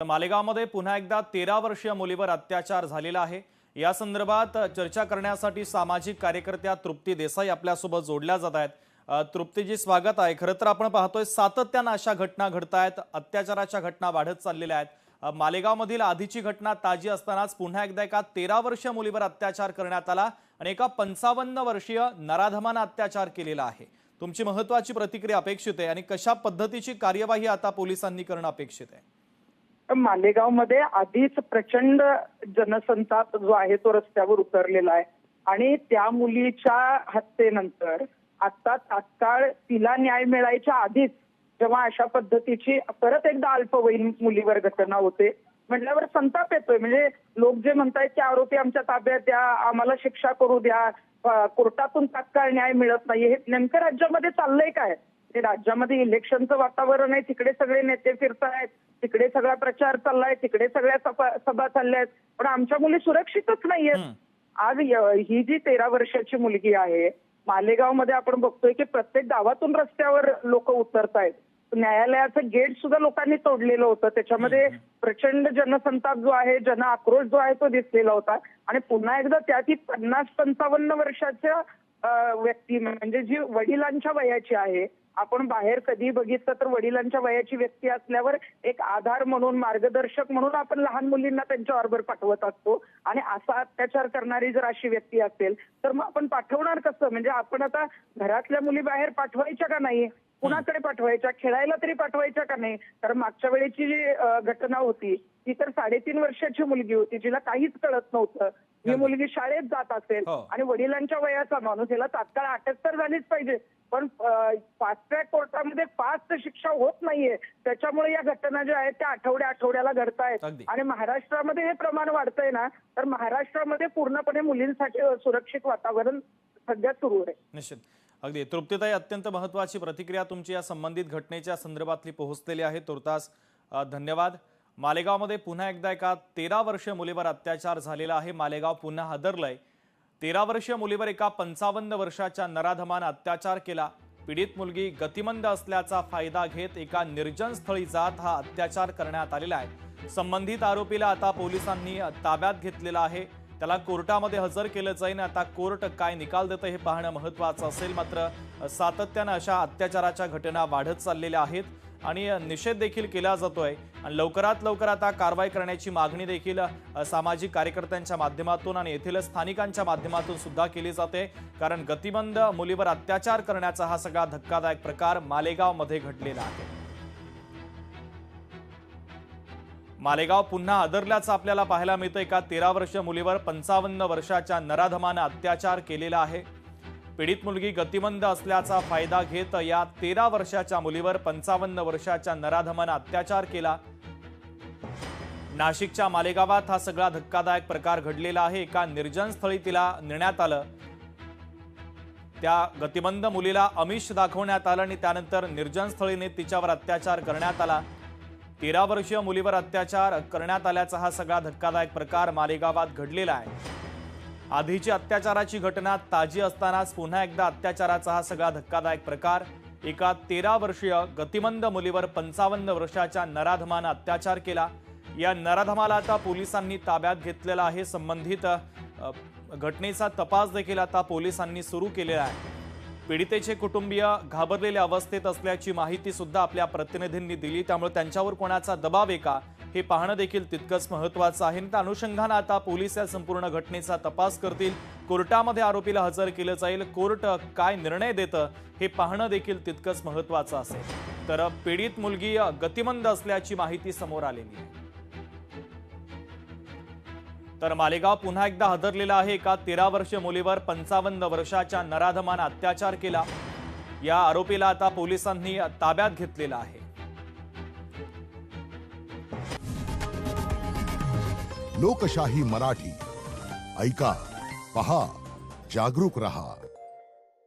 मालेगावमध्ये पुन्हा एकदा 13 वर्षीय मुलीवर अत्याचार झालेला आहे। या संदर्भात चर्चा करण्यासाठी सामाजिक कार्यकर्त्या तृप्ती देसाई आपल्यासोबत जोडल्या जात आहेत। तृप्तीजी, स्वागत आहे। खरं तर आपण पाहतोय सातत्याने अशा घटना घडतायत, अत्याचाराच्या घटना वाढत चाललेल्या आहेत। मालेगावमधील आधीची घटना ताजी असतानाच पुन्हा एकदा एका 13 वर्षीय मुलीवर अत्याचार करण्यात आला आणि एका 55 वर्षीय नराधमाने अत्याचार केलेला आहे। तुमची महत्त्वाची प्रतिक्रिया अपेक्षित आहे आणि कशा पद्धतीची कार्यवाही आता पोलिसांनी करणं अपेक्षित आहे? मालेगावमध्ये आधीच प्रचंड जनसंताप जो आहे तो रस्त्यावर उतरलेला आहे आणि त्या मुलीच्या हत्येनंतर आता तात्काळ तिला न्याय मिळायच्या आधीच जेव्हा अशा पद्धतीची परत एकदा अल्पवयीन मुलीवर घटना होते म्हटल्यावर संताप येतोय। म्हणजे लोक जे म्हणतायत की आरोपी आमच्या ताब्यात द्या, आम्हाला शिक्षा करू द्या, कोर्टातून तात्काळ न्याय मिळत नाही, हे नेमकं राज्यामध्ये चाललंय काय? ते राज्यामध्ये इलेक्शनचं वातावरण आहे, तिकडे सगळे नेते फिरतायत, तिकडे सगळा प्रचार चाललाय, तिकडे सगळ्या सभा चालल्यात, पण आमच्या मुली सुरक्षितच नाहीयेत। आज ही जी 13 वर्षाची मुलगी आहे, मालेगावमध्ये आपण बघतोय की प्रत्येक गावातून रस्त्यावर लोक उतरतायत। न्यायालयाचं गेट सुद्धा लोकांनी तोडलेलं होतं, त्याच्यामध्ये प्रचंड जनसंताप जो आहे, जन आक्रोश जो आहे तो दिसलेला होता। आणि पुन्हा एकदा त्याची 50-55 वर्षाच्या व्यक्ती म्हणजे जी वडिलांच्या वयाची आहे, आपण बाहेर कधी बघितलं तर वडिलांच्या वयाची व्यक्ती असल्यावर एक आधार म्हणून, मार्गदर्शक म्हणून आपण लहान मुलींना त्यांच्या बरोबर पाठवत असतो आणि असा अत्याचार करणारी जर अशी व्यक्ती असेल तर मग आपण पाठवणार कसं? म्हणजे आपण आता घरातल्या मुली बाहेर पाठवायच्या का नाही, कुणाकडे पाठवायच्या, खेळायला तरी पाठवायच्या का नाही? कारण मागच्या वेळेची जी घटना होती ती तर 3.5 वर्षाची मुलगी होती, जिला काहीच कळत नव्हतं। ही मुलगी शाळेत जात असेल आणि वडिलांच्या वयाचा माणूस, याला तात्काळ अटक तर झालीच पाहिजे, पण फास्ट ट्रॅक कोर्टामध्ये फास्ट शिक्षा होत नाहीये, त्याच्यामुळे या घटना ज्या आहेत त्या आठवड्याला घडतायत। आणि महाराष्ट्रामध्ये हे प्रमाण वाढतंय ना, तर महाराष्ट्रामध्ये पूर्णपणे मुलींसाठी सुरक्षित वातावरण सध्या सुरू आहे। निश्चित, अगदी तृप्तीताई, अत्यंत महत्त्वाची प्रतिक्रिया तुमची या संबंधित घटनेच्या संदर्भातली पोहोचलेली आहे, तुर्तास धन्यवाद। मालेगावमध्ये पुन्हा एकदा एका 13 वर्षीय मुलीवर अत्याचार झालेला आहे। मालेगाव पुन्हा हादरलंय। 13 वर्षीय मुलीवर एका 55 वर्षाच्या नराधमाने अत्याचार केला। पीडित मुलगी गतिमंद असल्याचा फायदा घेत एका निर्जन स्थळी जात हा अत्याचार करण्यात आलेला आहे। संबंधित आरोपीला आता पोलिसांनी ताब्यात घेतलेला आहे, त्याला कोर्टामध्ये हजर केलं जाईल। आता कोर्ट काय निकाल देतं हे पाहणं महत्त्वाचं असेल। मात्र सातत्याने अशा अत्याचाराच्या घटना वाढत चाललेल्या आहेत आणि निषेध देखील केला जातोय आणि लवकरात लवकर आता कारवाई करण्याची मागणी देखील सामाजिक कार्यकर्त्यांच्या माध्यमातून आणि येथील स्थानिकांच्या माध्यमातून सुद्धा केली जाते। कारण गतिमंद मुलीवर अत्याचार करण्याचा हा सगळा धक्कादायक प्रकार मालेगावमध्ये घडलेला आहे। मालेगाव पुन्हा हादरल्याचं आपल्याला पाहायला मिळतं। एका 13 वर्षीय मुलीवर 55 वर्षाच्या नराधमाने अत्याचार केलेला आहे। पीडित मुलगी गतिमंद असल्याचा फायदा घेत या 13 वर्षाच्या मुलीवर 55 वर्षाच्या नराधमाने अत्याचार केला। नाशिकच्या मालेगावात हा सगळा धक्कादायक प्रकार घडलेला आहे। एका निर्जन स्थळी तिला नेण्यात आलं, त्या गतिमंद मुलीला आमिष दाखवण्यात आलं आणि त्यानंतर निर्जन स्थळीने तिच्यावर अत्याचार करण्यात आला। 13 वर्षीय मुलीवर अत्याचार करण्यात आल्याचा हा सगळा धक्कादायक प्रकार मालेगावात घडलेला आहे। आधीची अत्याचाराची घटना ताजी असतानाच पुन्हा एकदा अत्याचाराचा हा सगळा धक्कादायक प्रकार। एका 13 वर्षीय गतिमंद मुलीवर 55 वर्षाच्या नराधमाने अत्याचार केला। या नराधमाला आता पोलिसांनी ताब्यात घेतलेला आहे। संबंधित घटनेचा तपास देखील आता पोलिसांनी सुरू केलेला आहे। पीडितेचे कुटुंबीय घाबरलेल्या अवस्थेत असल्याची माहिती सुद्धा आपल्या प्रतिनिधींनी दिली, त्यामुळे त्यांच्यावर कोणाचा दबाव आहे का हे पाहणं देखील तितकंच महत्त्वाचं आहे। त्या अनुषंगाने आता पोलीस या संपूर्ण घटनेचा तपास करतील, कोर्टामध्ये आरोपीला हजर केलं जाईल। कोर्ट काय निर्णय देतं हे पाहणं देखील तितकंच महत्त्वाचं असेल। तर पीडित मुलगी गतिमंद असल्याची माहिती समोर आलेली आहे। तर मालेगाव पुन्हा एकदा हादरलेला आहे। एका 13 वर्षीय मुलीवर 55 वर्षाच्या नराधमाने अत्याचार केला। या आरोपीला आता पोलिसांनी ताब्यात घेतलेला आहे। लोकशाही मराठी ऐका, पहा, जागरूक रहा।